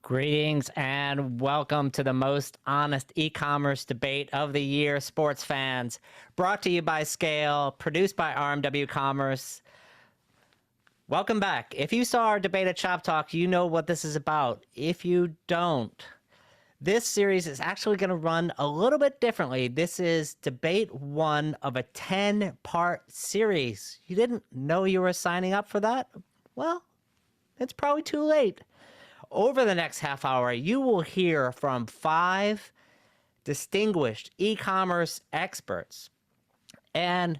Greetings and welcome to the most honest e-commerce debate of the year, sports fans. Brought to you by Scale, produced by RMW Commerce. Welcome back. If you saw our debate at Shop Talk, you know what this is about. If you don't, this series is actually going to run a little bit differently. This is debate 1 of a 10-part series. You didn't know you were signing up for that? Well, it's probably too late. Over the next half hour, you will hear from 5 distinguished e-commerce experts. And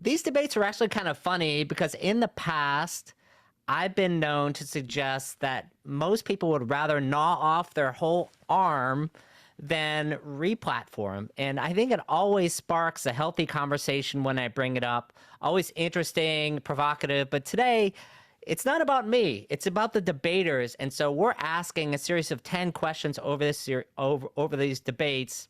these debates are actually kind of funny because in the past, I've been known to suggest that most people would rather gnaw off their whole arm than replatform. And I think it always sparks a healthy conversation when I bring it up. Always interesting, provocative. But today, it's not about me. It's about the debaters. And so we're asking a series of 10 questions over this over these debates.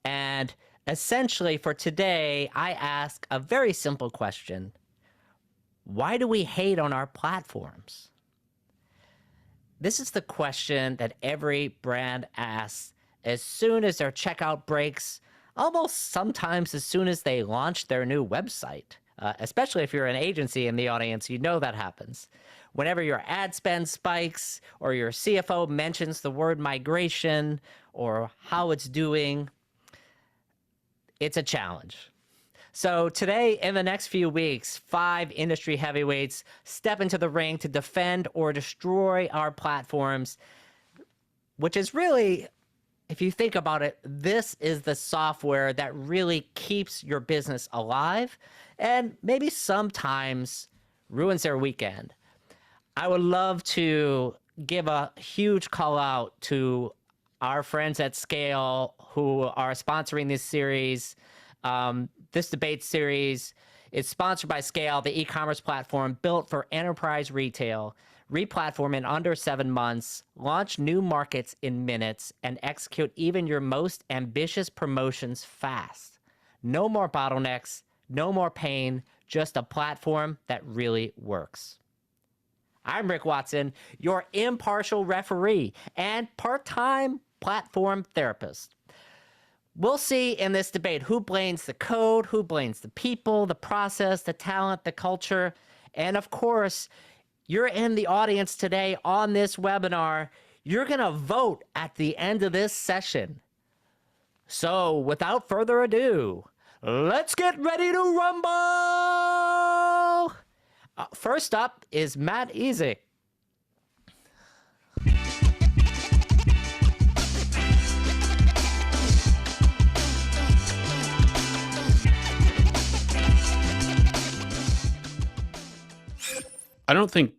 And essentially for today, I ask a very simple question. Why do we hate on our platforms? This is the question that every brand asks as soon as their checkout breaks, almost sometimes as soon as they launch their new website. Especially if you're an agency in the audience, you know that happens. Whenever your ad spend spikes or your CFO mentions the word migration or how it's doing, it's a challenge. So today, in the next few weeks, 5 industry heavyweights step into the ring to defend or destroy our platforms, which is really, if you think about it, this is the software that really keeps your business alive and maybe sometimes ruins their weekend. I would love to give a huge call out to our friends at Scale who are sponsoring this series. This debate series is sponsored by Scale, the e-commerce platform built for enterprise retail. Replatform in under 7 months, launch new markets in minutes, and execute even your most ambitious promotions fast. No more bottlenecks, no more pain, just a platform that really works. I'm Rick Watson, your impartial referee and part-time platform therapist. We'll see in this debate who blames the code, who blames the people, the process, the talent, the culture, and of course, you're in the audience today on this webinar. You're going to vote at the end of this session. So without further ado, let's get ready to rumble! First up is Matt Ezyk. I don't think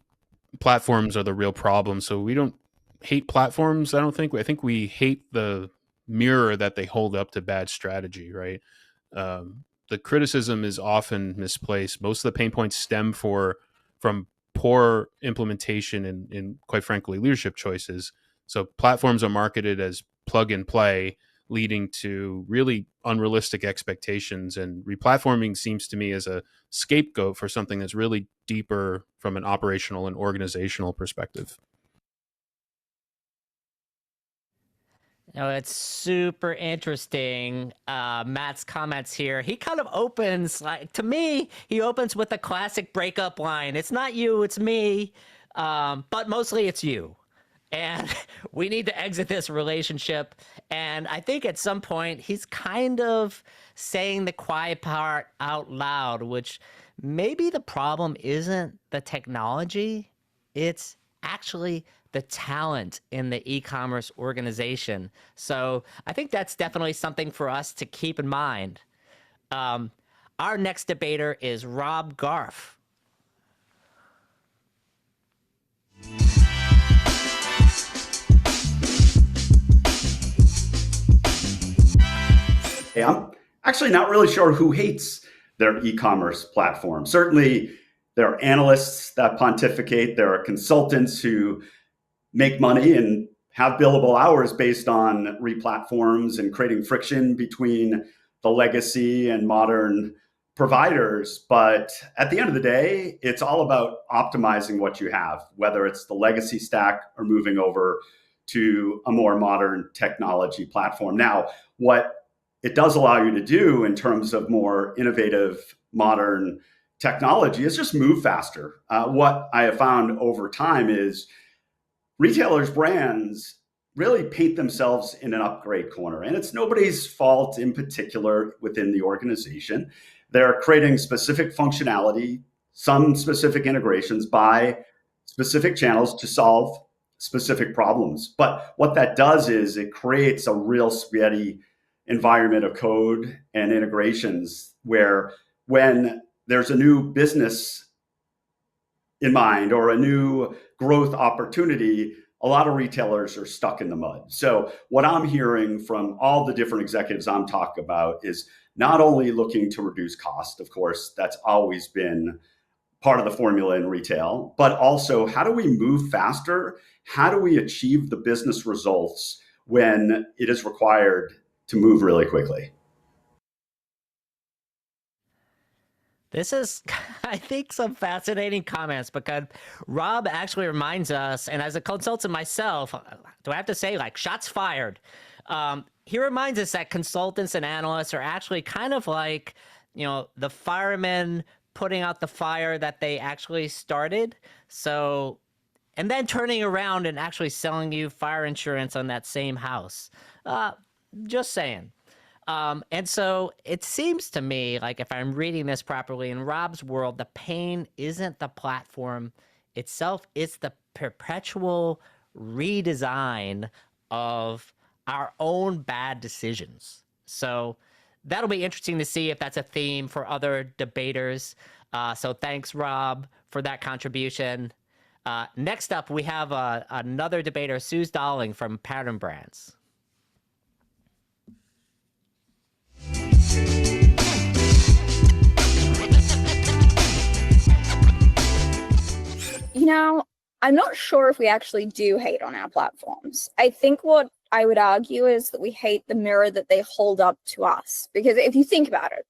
platforms are the real problem. So we don't hate platforms. I think we hate the mirror that they hold up to bad strategy, right? The criticism is often misplaced. Most of the pain points stem from poor implementation and quite frankly, leadership choices. So platforms are marketed as plug and play, leading to really unrealistic expectations. And replatforming seems to me as a scapegoat for something that's really deeper from an operational and organizational perspective. It's super interesting. Matt's comments here. He kind of opens, like, to me, he opens with a classic breakup line. It's not you, it's me. But mostly it's you. And we need to exit this relationship. And I think at some point he's kind of saying the quiet part out loud, which maybe the problem isn't the technology. It's actually the talent in the e-commerce organization. So I think that's definitely something for us to keep in mind. Our next debater is Rob Garf. Hey, I'm actually not really sure who hates their e-commerce platform. Certainly, there are analysts that pontificate. There are consultants who make money and have billable hours based on replatforms and creating friction between the legacy and modern providers. But at the end of the day, it's all about optimizing what you have, whether it's the legacy stack or moving over to a more modern technology platform. Now, what it does allow you to do in terms of more innovative, modern technology is just move faster. What I have found over time is retailers' brands really paint themselves in an upgrade corner. And it's nobody's fault in particular within the organization. They're creating specific functionality, some specific integrations by specific channels to solve specific problems. But what that does is it creates a real spaghetti environment of code and integrations where when there's a new business in mind or a new growth opportunity, a lot of retailers are stuck in the mud. So what I'm hearing from all the different executives I'm talking about is not only looking to reduce cost, of course, that's always been part of the formula in retail, but also how do we move faster? How do we achieve the business results when it is required to move really quickly? This is, I think, some fascinating comments because Rob actually reminds us, and as a consultant myself, do I have to say, like, shots fired? He reminds us that consultants and analysts are actually kind of like, the firemen putting out the fire that they actually started. So, and then turning around and actually selling you fire insurance on that same house. Just saying. And so it seems to me like if I'm reading this properly, in Rob's world, the pain isn't the platform itself, it's the perpetual redesign of our own bad decisions. So that'll be interesting to see if that's a theme for other debaters. So thanks, Rob, for that contribution. Next up, we have another debater, Suze Dowling from Pattern Brands. I'm not sure if we actually do hate on our platforms. I think what I would argue is that we hate the mirror that they hold up to us. Because if you think about it,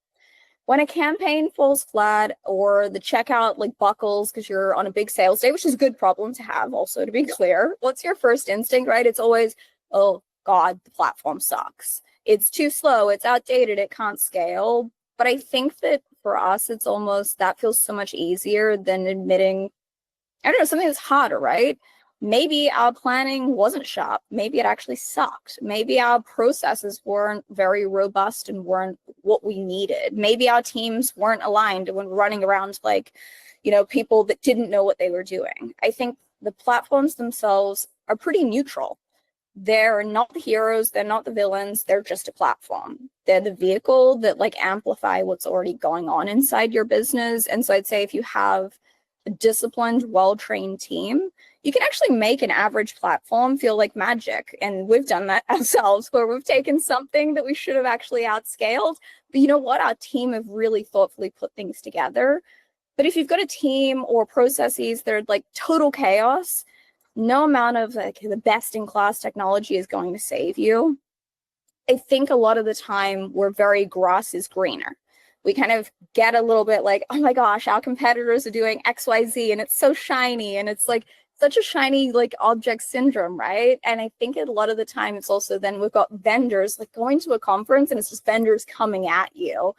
when a campaign falls flat or the checkout buckles because you're on a big sales day, which is a good problem to have also, to be clear, what's your first instinct, right? It's always, oh God, the platform sucks. It's too slow, it's outdated, it can't scale. But I think that for us, it's almost, that feels so much easier than admitting, I don't know, something that's harder, right? maybe our planning wasn't sharp. Maybe it actually sucked. Maybe our processes weren't very robust and weren't what we needed. Maybe our teams weren't aligned and were running around like, people that didn't know what they were doing. I think the platforms themselves are pretty neutral. They're not the heroes, they're not the villains, they're just a platform. They're the vehicle that amplify what's already going on inside your business. And so I'd say if you have a disciplined, well-trained team, you can actually make an average platform feel like magic. And we've done that ourselves, where we've taken something that we should have actually outscaled. But you know what? Our team have really thoughtfully put things together. But if you've got a team or processes that are total chaos, no amount of the best-in-class technology is going to save you. I think a lot of the time we're very grass is greener. We kind of get a little bit oh my gosh, our competitors are doing XYZ and it's so shiny, and it's such a shiny object syndrome, right? And I think a lot of the time it's also then we've got vendors going to a conference and it's just vendors coming at you.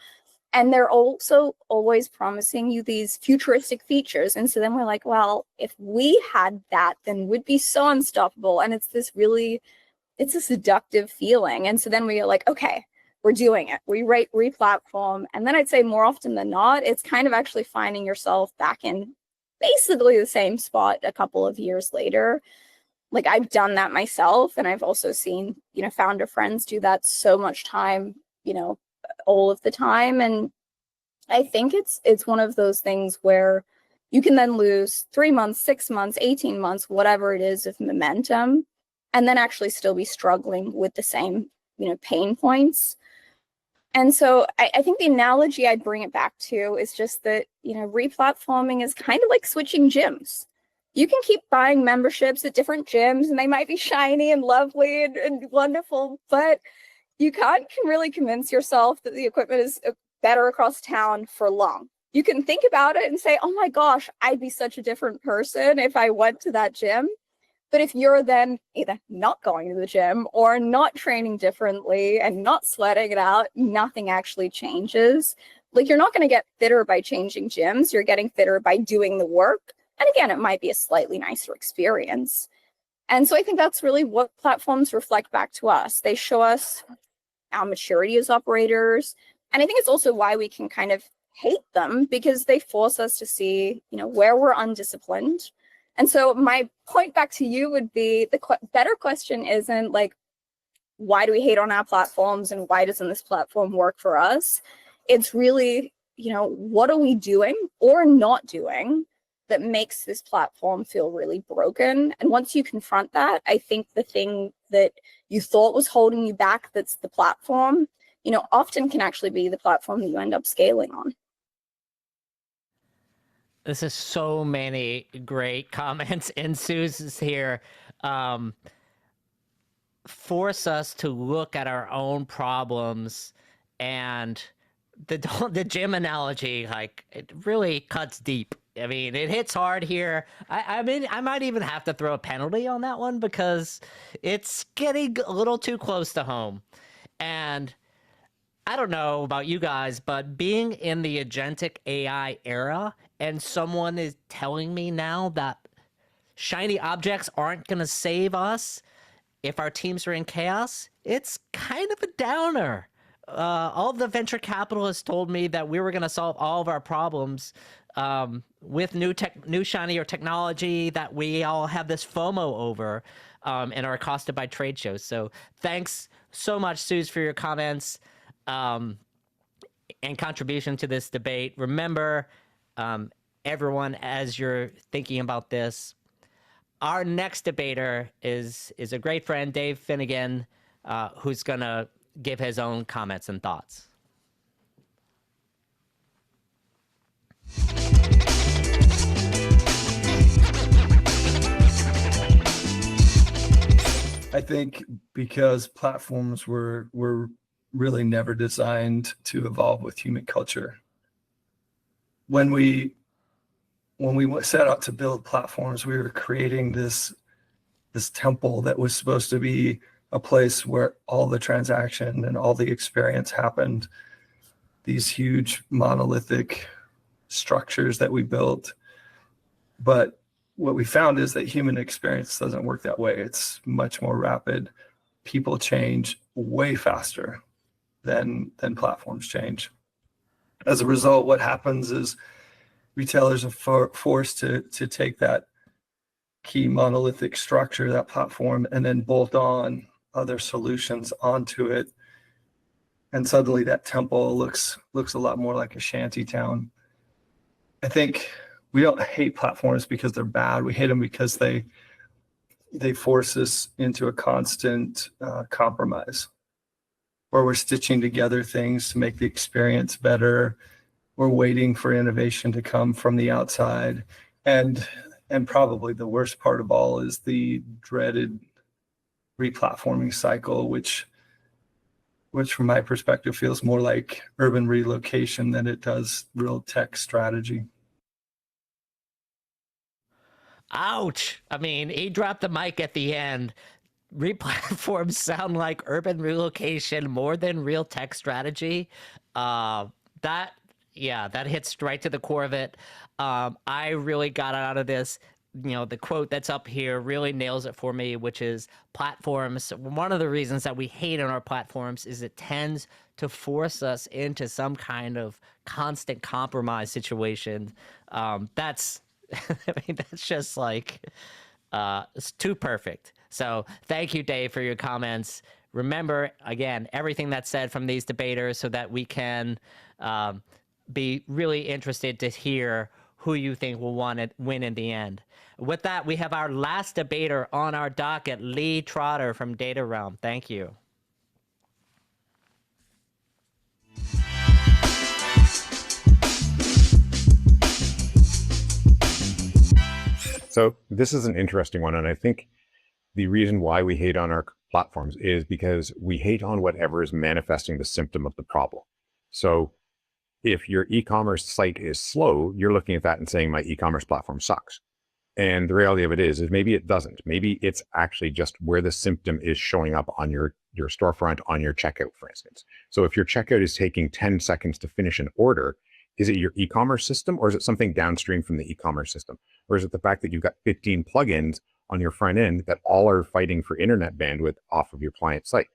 And they're also always promising you these futuristic features. And so then we're well, if we had that, then we'd be so unstoppable. And it's a seductive feeling. And so then we are okay, we're doing it. We replatform. And then I'd say more often than not, it's kind of actually finding yourself back in basically the same spot a couple of years later. I've done that myself. And I've also seen, founder friends do that so much time, all of the time. And I think it's one of those things where you can then lose 3 months, 6 months, 18 months, whatever it is of momentum, and then actually still be struggling with the same, pain points. And so I think the analogy I'd bring it back to is just that, replatforming is kind of like switching gyms. You can keep buying memberships at different gyms and they might be shiny and lovely and wonderful, but you can really convince yourself that the equipment is better across town for long. You can think about it and say, oh my gosh, I'd be such a different person if I went to that gym. But if you're then either not going to the gym or not training differently and not sweating it out, nothing actually changes. You're not going to get fitter by changing gyms. You're getting fitter by doing the work. And again, it might be a slightly nicer experience. And so I think that's really what platforms reflect back to us. They show us our maturity as operators. And I think it's also why we can kind of hate them, because they force us to see, where we're undisciplined. And so my point back to you would be the better question isn't why do we hate on our platforms and why doesn't this platform work for us? It's really, what are we doing or not doing that makes this platform feel really broken? And once you confront that, I think the thing that you thought was holding you back, that's the platform, often can actually be the platform that you end up scaling on. This is so many great comments, and Suze's here. Force us to look at our own problems, and the gym analogy, it really cuts deep. I mean, it hits hard here. I mean, I might even have to throw a penalty on that one because it's getting a little too close to home. And I don't know about you guys, but being in the agentic AI era and someone is telling me now that shiny objects aren't going to save us if our teams are in chaos, it's kind of a downer. All of the venture capitalists told me that we were going to solve all of our problems with new shinier technology that we all have this FOMO over and are accosted by trade shows. So thanks so much, Suze, for your comments and contribution to this debate. Remember, everyone, as you're thinking about this, our next debater is a great friend, Dave Finnegan, who's going to give his own comments and thoughts. I think because platforms were really never designed to evolve with human culture. When we set out to build platforms, we were creating this temple that was supposed to be a place where all the transaction and all the experience happened. These huge monolithic structures that we built. But what we found is that human experience doesn't work that way. It's much more rapid. People change way faster than platforms change. As a result, what happens is retailers are forced to take that key monolithic structure, that platform, and then bolt on other solutions onto it. And suddenly that temple looks a lot more like a shanty town. I think we don't hate platforms because they're bad. We hate them because they force us into a constant compromise, where we're stitching together things to make the experience better. We're waiting for innovation to come from the outside. And probably the worst part of all is the dreaded replatforming cycle, which from my perspective feels more like urban relocation than it does real tech strategy. Ouch. I mean, he dropped the mic at the end. Replatforms sound like urban relocation more than real tech strategy. That hits right to the core of it. I really got out of this. The quote that's up here really nails it for me, which is platforms. One of the reasons that we hate on our platforms is it tends to force us into some kind of constant compromise situation. That's just like, it's too perfect. So thank you, Dave, for your comments. Remember, again, everything that's said from these debaters so that we can be really interested to hear who you think will win in the end. With that, we have our last debater on our docket, Lee Trotter from Data Realm. Thank you. So this is an interesting one. And I think the reason why we hate on our platforms is because we hate on whatever is manifesting the symptom of the problem. So if your e-commerce site is slow, you're looking at that and saying my e-commerce platform sucks. And the reality of it is maybe it doesn't. Maybe it's actually just where the symptom is showing up on your storefront, on your checkout, for instance. So if your checkout is taking 10 seconds to finish an order, is it your e-commerce system, or is it something downstream from the e-commerce system? Or is it the fact that you've got 15 plugins on your front end that all are fighting for internet bandwidth off of your client site?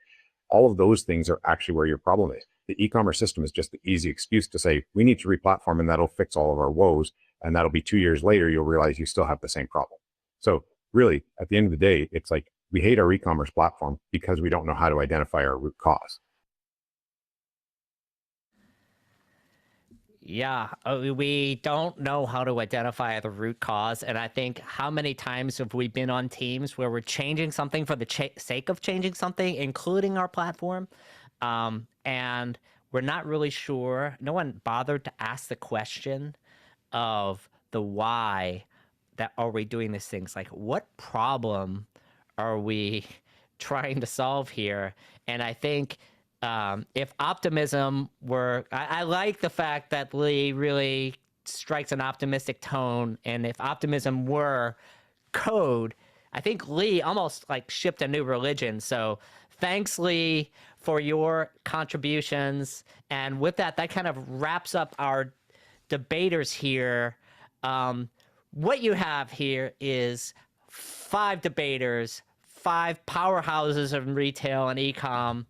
All of those things are actually where your problem is. The e-commerce system is just the easy excuse to say, we need to replatform and that'll fix all of our woes. And that'll be 2 years later, you'll realize you still have the same problem. So really, at the end of the day, it's like we hate our e-commerce platform because we don't know how to identify our root cause. Yeah, we don't know how to identify the root cause. And I think how many times have we been on teams where we're changing something for the sake of changing something, including our platform, and we're not really sure. No one bothered to ask the question of the why that are we doing these things? Like, what problem are we trying to solve here? And I think if optimism were, I like the fact that Lee really strikes an optimistic tone. And if optimism were code, I think Lee almost like shipped a new religion. So thanks, Lee, for your contributions. And with that, that kind of wraps up our debaters here. What you have here is 5 debaters, 5 powerhouses of retail and e-com,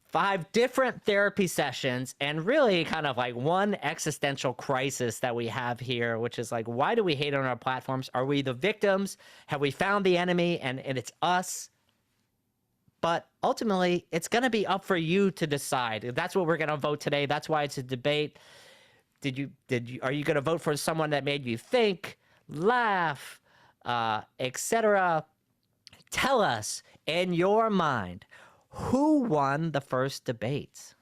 5 different therapy sessions, and really kind of like one existential crisis that we have here, which is like, why do we hate on our platforms? Are we the victims? Have we found the enemy and it's us? But ultimately, it's going to be up for you to decide. That's what we're going to vote today. That's why it's a debate. Are you going to vote for someone that made you think, laugh, etc.? Tell us in your mind, who won the first debates?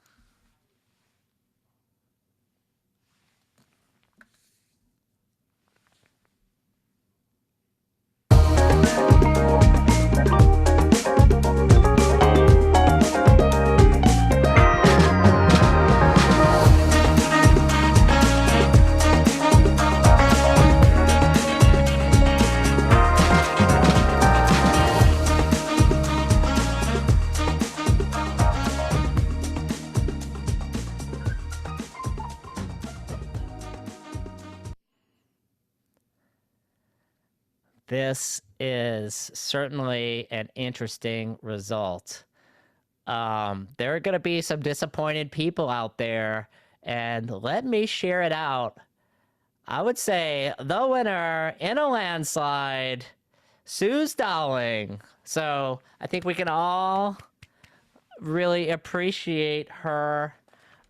This is certainly an interesting result. There are going to be some disappointed people out there, and let me share it out. I would say the winner in a landslide, Suze Dowling. So I think we can all really appreciate her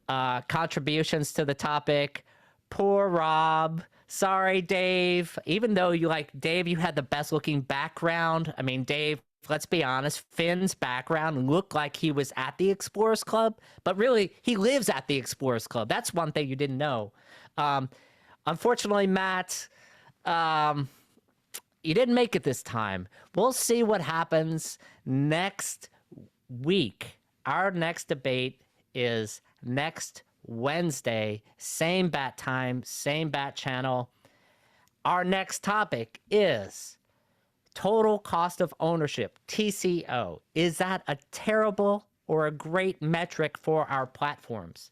contributions to the topic. Poor Rob. Sorry, Dave. Even though you Dave, you had the best looking background. I mean, Dave, let's be honest, Finn's background looked like he was at the Explorers Club, but really he lives at the Explorers Club. That's one thing you didn't know. Unfortunately, Matt, you didn't make it this time. We'll see what happens next week. Our next debate is next Wednesday, same bat time, same bat channel. Our next topic is total cost of ownership, TCO. Is that a terrible or a great metric for our platforms?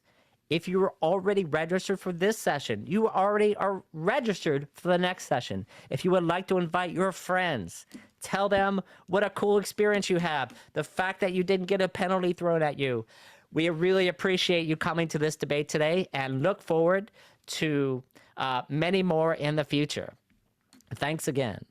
If you were already registered for this session, you already are registered for the next session. If you would like to invite your friends, tell them what a cool experience you have, the fact that you didn't get a penalty thrown at you. We really appreciate you coming to this debate today and look forward to many more in the future. Thanks again.